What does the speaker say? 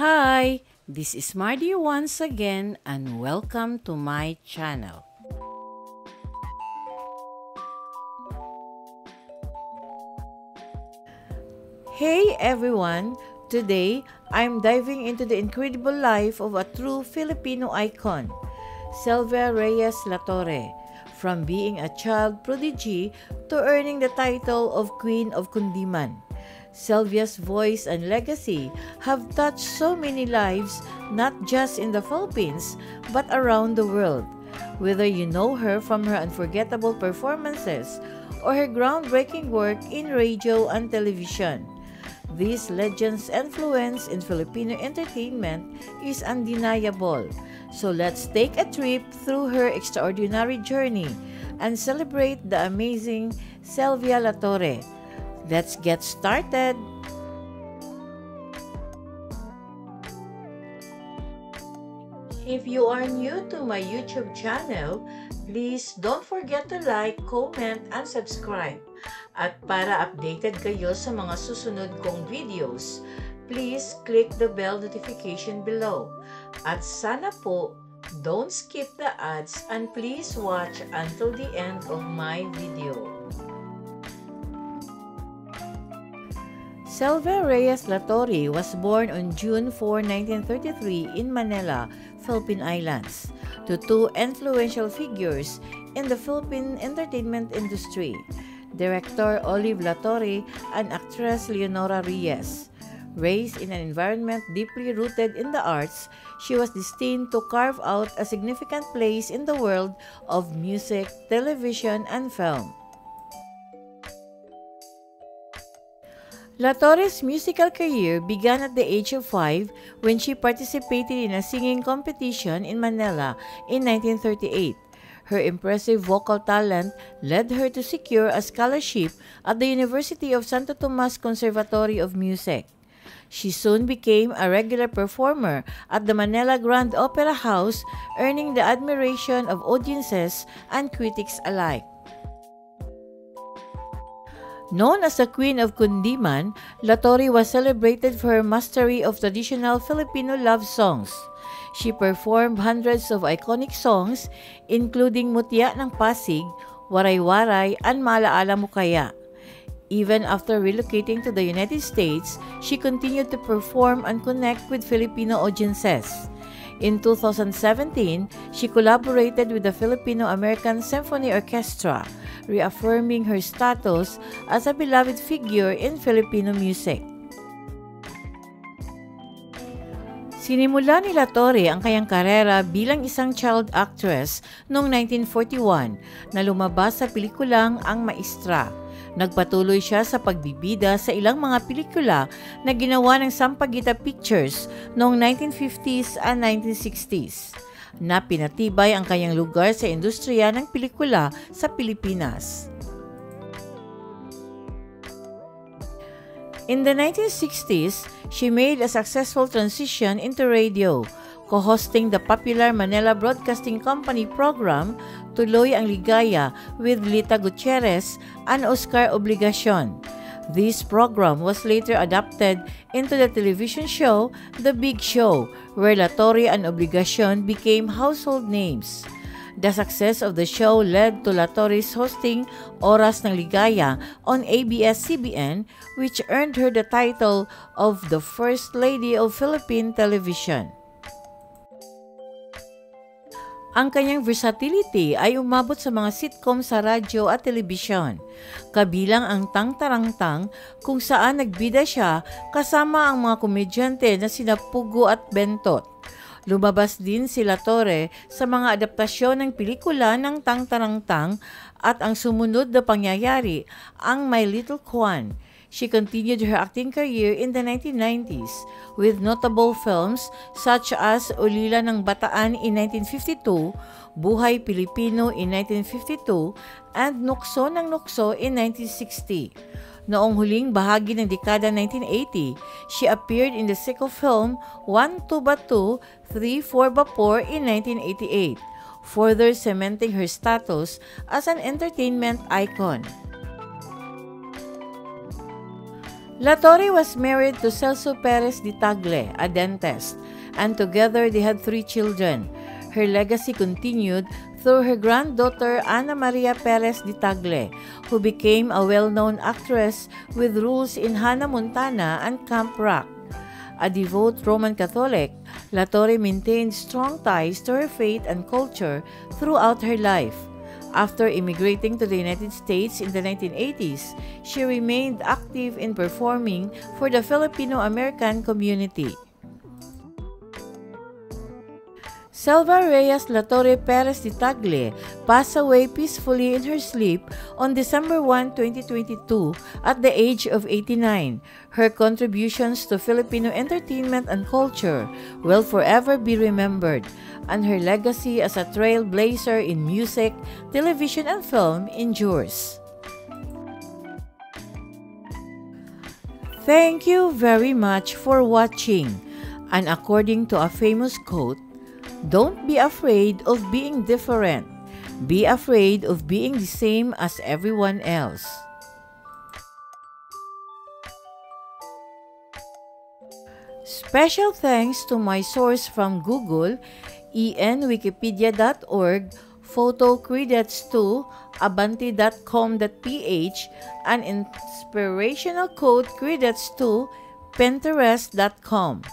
Hi, this is Mardy once again and welcome to my channel. Hey everyone! Today, I'm diving into the incredible life of a true Filipino icon, Sylvia Reyes Latorre. From being a child prodigy to earning the title of Queen of Kundiman, Sylvia's voice and legacy have touched so many lives, not just in the Philippines, but around the world. Whether you know her from her unforgettable performances or her groundbreaking work in radio and television, this legend's influence in Filipino entertainment is undeniable. So let's take a trip through her extraordinary journey and celebrate the amazing Sylvia Latorre. Let's get started! If you are new to my YouTube channel, please don't forget to like, comment, and subscribe. At para updated kayo sa mga susunod kong videos, please click the bell notification below. At sana po, don't skip the ads and please watch until the end of my video. Sylvia Reyes Latorre was born on June 4, 1933 in Manila, Philippine Islands, to two influential figures in the Philippine entertainment industry, Director Olive Latorre and actress Leonora Reyes. Raised in an environment deeply rooted in the arts, she was destined to carve out a significant place in the world of music, television, and film. Latorre's musical career began at the age of 5 when she participated in a singing competition in Manila in 1938. Her impressive vocal talent led her to secure a scholarship at the University of Santo Tomas Conservatory of Music. She soon became a regular performer at the Manila Grand Opera House, earning the admiration of audiences and critics alike. Known as the Queen of Kundiman, Latorre was celebrated for her mastery of traditional Filipino love songs. She performed hundreds of iconic songs, including Mutya ng Pasig, Waray-Waray, and Maalaala Mo Kaya. Even after relocating to the United States, she continued to perform and connect with Filipino audiences. In 2017, she collaborated with the Filipino-American Symphony Orchestra, reaffirming her status as a beloved figure in Filipino music. Sinimula ni Latorre ang kanyang karera bilang isang child actress noong 1941 na lumabas sa pelikulang Ang Maestra. Nagpatuloy siya sa pagbibida sa ilang mga pelikula na ginawa ng Sampaguita Pictures noong 1950s and 1960s, na pinatibay ang kanyang lugar sa industriya ng pelikula sa Pilipinas. In the 1960s, she made a successful transition into radio, co-hosting the popular Manila Broadcasting Company program Tuloy ang Ligaya with Lita Gutierrez and Oscar Obligacion. This program was later adapted into the television show The Big Show, where Latorre and Obligacion became household names. The success of the show led to Latorre's hosting Oras ng Ligaya on ABS-CBN, which earned her the title of the First Lady of Philippine Television. Ang kanyang versatility ay umabot sa mga sitcom sa radyo at telebisyon, kabilang ang Tang Tarang Tang, kung saan nagbida siya kasama ang mga komedyante na sina Pugo at Bentot. Lumabas din si Latorre sa mga adaptasyon ng pelikula ng Tang Tarang Tang at ang sumunod na pangyayari, ang My Little Kwan. She continued her acting career in the 1990s with notable films such as Ulila ng Bataan in 1952, Buhay Pilipino in 1952, and Nukso ng Nukso in 1960. Noong huling bahagi ng dekada 1980, she appeared in the Seco film 1 Tuba 2, 3 4 Vapor in 1988, further cementing her status as an entertainment icon. Latorre was married to Celso Perez de Tagle, a dentist, and together they had 3 children. Her legacy continued through her granddaughter Ana Maria Perez de Tagle, who became a well-known actress with roles in Hannah Montana and Camp Rock. A devout Roman Catholic, Latorre maintained strong ties to her faith and culture throughout her life. After immigrating to the United States in the 1980s, she remained active in performing for the Filipino-American community. Selva Reyes Latorre Perez de Tagle passed away peacefully in her sleep on December 1, 2022 at the age of 89. Her contributions to Filipino entertainment and culture will forever be remembered, and her legacy as a trailblazer in music, television, and film endures. Thank you very much for watching. And according to a famous quote, don't be afraid of being different. Be afraid of being the same as everyone else. Special thanks to my source from Google, enwikipedia.org, photocredits2, abanti.com.ph, and inspirational quote credits2, pinterest.com.